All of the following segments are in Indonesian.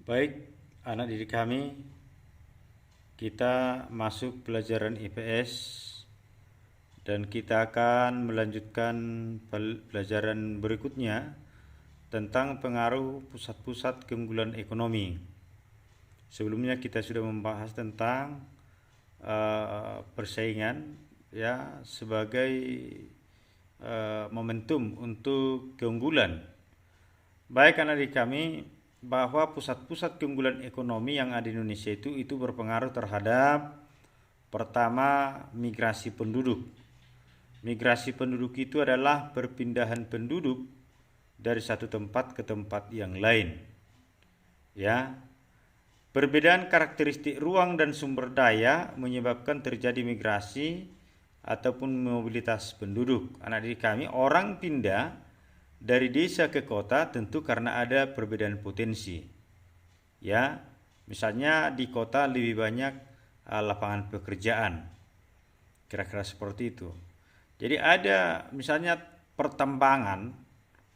Baik, anak didik kami, kita masuk pelajaran IPS dan kita akan melanjutkan pelajaran berikutnya tentang pengaruh pusat-pusat keunggulan ekonomi. Sebelumnya kita sudah membahas tentang persaingan ya sebagai momentum untuk keunggulan. Baik anak didik kami, bahwa pusat-pusat keunggulan ekonomi yang ada di Indonesia itu berpengaruh terhadap pertama migrasi penduduk. Migrasi penduduk itu adalah perpindahan penduduk dari satu tempat ke tempat yang lain. Ya. Perbedaan karakteristik ruang dan sumber daya menyebabkan terjadi migrasi ataupun mobilitas penduduk. Anak didik kami, orang pindah dari desa ke kota tentu karena ada perbedaan potensi. Ya, misalnya di kota lebih banyak lapangan pekerjaan. Kira-kira seperti itu. Jadi ada misalnya pertambangan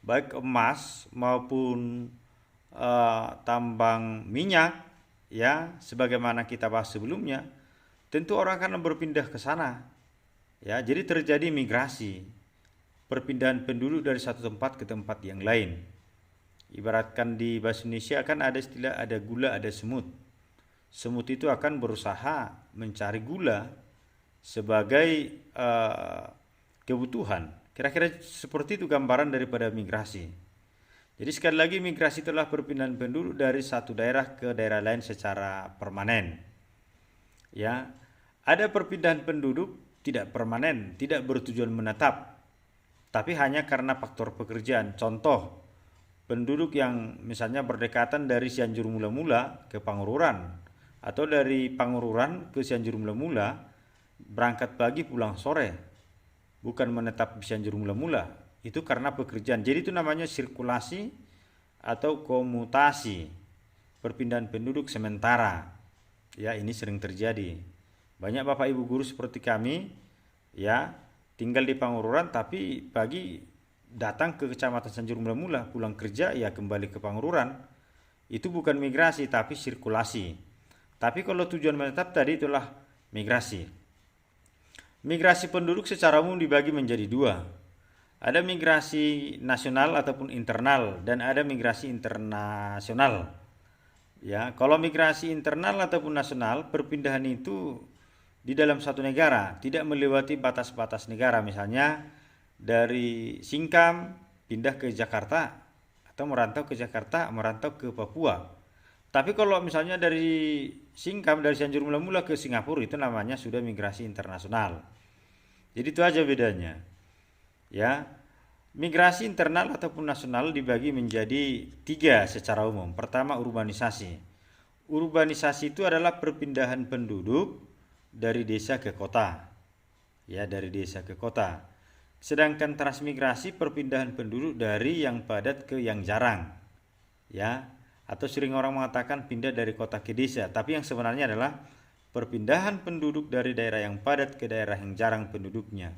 baik emas maupun tambang minyak ya, sebagaimana kita bahas sebelumnya, tentu orang akan berpindah ke sana. Ya, jadi terjadi migrasi. Perpindahan penduduk dari satu tempat ke tempat yang lain. Ibaratkan di bahasa Indonesia kan ada istilah ada gula, ada semut. Semut itu akan berusaha mencari gula sebagai kebutuhan. Kira-kira seperti itu gambaran daripada migrasi. Jadi sekali lagi migrasi itulah perpindahan penduduk dari satu daerah ke daerah lain secara permanen. Ya, ada perpindahan penduduk tidak permanen, tidak bertujuan menetap, tapi hanya karena faktor pekerjaan. Contoh, penduduk yang misalnya berdekatan dari Cianjur Mula-Mula ke Pangururan, atau dari Pangururan ke Cianjur Mula-Mula, berangkat pagi pulang sore, bukan menetap di Cianjur Mula-Mula. Itu karena pekerjaan. Jadi itu namanya sirkulasi atau komutasi, perpindahan penduduk sementara. Ya, ini sering terjadi. Banyak Bapak Ibu guru seperti kami, ya, tinggal di Pangururan tapi pagi datang ke Kecamatan Cianjur Mula-Mula, pulang kerja ya kembali ke Pangururan. Itu bukan migrasi tapi sirkulasi. Tapi kalau tujuan menetap tadi itulah migrasi. Migrasi penduduk secara umum dibagi menjadi dua. Ada migrasi nasional ataupun internal dan ada migrasi internasional. Ya, kalau migrasi internal ataupun nasional, perpindahan itu di dalam satu negara, tidak melewati batas-batas negara. Misalnya dari Singkam pindah ke Jakarta, atau merantau ke Jakarta, merantau ke Papua. Tapi kalau misalnya dari Singkam, dari Cianjur Mula-Mula ke Singapura, itu namanya sudah migrasi internasional. Jadi itu aja bedanya. Ya, migrasi internal ataupun nasional dibagi menjadi tiga secara umum. Pertama, urbanisasi. Urbanisasi itu adalah perpindahan penduduk dari desa ke kota. Ya, dari desa ke kota. Sedangkan transmigrasi perpindahan penduduk dari yang padat ke yang jarang. Ya, atau sering orang mengatakan pindah dari kota ke desa, tapi yang sebenarnya adalah perpindahan penduduk dari daerah yang padat ke daerah yang jarang penduduknya.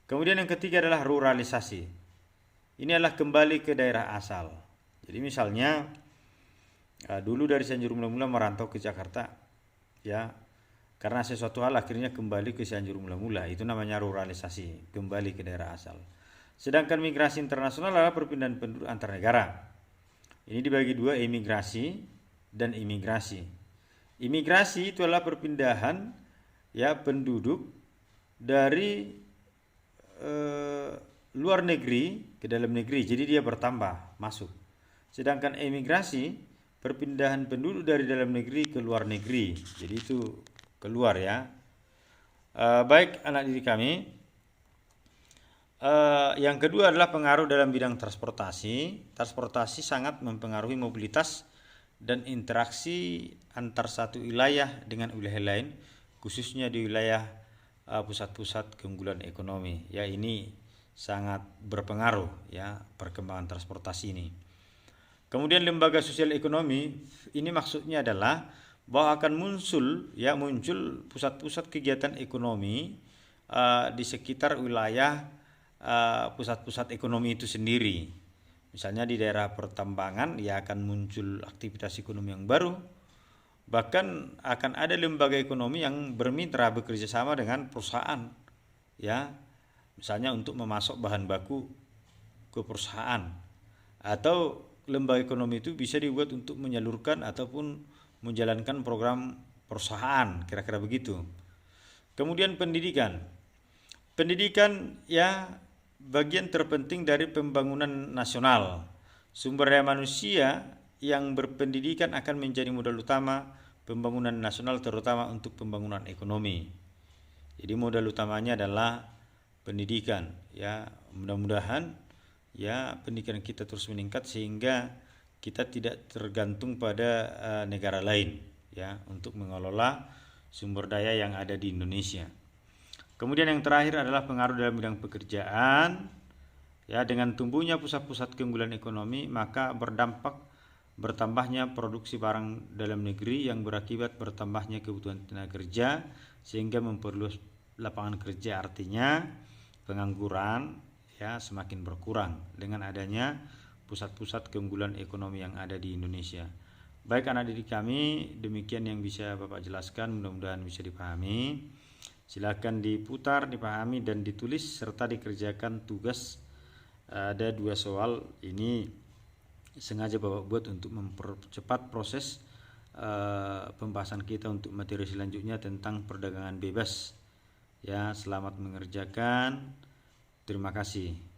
Kemudian yang ketiga adalah ruralisasi. Ini adalah kembali ke daerah asal. Jadi misalnya dulu dari Cianjur Mula-Mula merantau ke Jakarta, ya, karena sesuatu hal akhirnya kembali ke Cianjur Mula-Mula. Itu namanya ruralisasi, kembali ke daerah asal. Sedangkan migrasi internasional adalah perpindahan penduduk antar negara. Ini dibagi dua, emigrasi dan imigrasi. Imigrasi itu adalah perpindahan ya penduduk dari luar negeri ke dalam negeri. Jadi dia bertambah, masuk. Sedangkan emigrasi perpindahan penduduk dari dalam negeri ke luar negeri. Jadi itu keluar ya. Baik anak didik kami, yang kedua adalah pengaruh dalam bidang transportasi. Transportasi sangat mempengaruhi mobilitas dan interaksi antar satu wilayah dengan wilayah lain, khususnya di wilayah pusat-pusat keunggulan ekonomi. Ya, ini sangat berpengaruh ya perkembangan transportasi ini. Kemudian lembaga sosial ekonomi, ini maksudnya adalah bahwa akan muncul pusat-pusat kegiatan ekonomi di sekitar wilayah pusat-pusat ekonomi itu sendiri. Misalnya di daerah pertambangan ya akan muncul aktivitas ekonomi yang baru, bahkan akan ada lembaga ekonomi yang bermitra bekerja sama dengan perusahaan, ya, misalnya untuk memasok bahan baku ke perusahaan, atau lembaga ekonomi itu bisa dibuat untuk menyalurkan ataupun menjalankan program perusahaan, kira-kira begitu. Kemudian pendidikan. Pendidikan ya bagian terpenting dari pembangunan nasional. Sumber daya manusia yang berpendidikan akan menjadi modal utama pembangunan nasional, terutama untuk pembangunan ekonomi. Jadi modal utamanya adalah pendidikan. Ya, mudah-mudahan ya pendidikan kita terus meningkat sehingga kita tidak tergantung pada negara lain ya untuk mengelola sumber daya yang ada di Indonesia. Kemudian yang terakhir adalah pengaruh dalam bidang pekerjaan. Ya, dengan tumbuhnya pusat-pusat keunggulan ekonomi, maka berdampak bertambahnya produksi barang dalam negeri yang berakibat bertambahnya kebutuhan tenaga kerja sehingga memperluas lapangan kerja, artinya pengangguran ya semakin berkurang dengan adanya pusat-pusat keunggulan ekonomi yang ada di Indonesia. Baik anak didik kami, demikian yang bisa Bapak jelaskan, mudah-mudahan bisa dipahami. Silakan diputar, dipahami dan ditulis serta dikerjakan tugas. Ada 2 soal ini sengaja Bapak buat untuk mempercepat proses pembahasan kita untuk materi selanjutnya tentang perdagangan bebas. Ya, selamat mengerjakan. Terima kasih.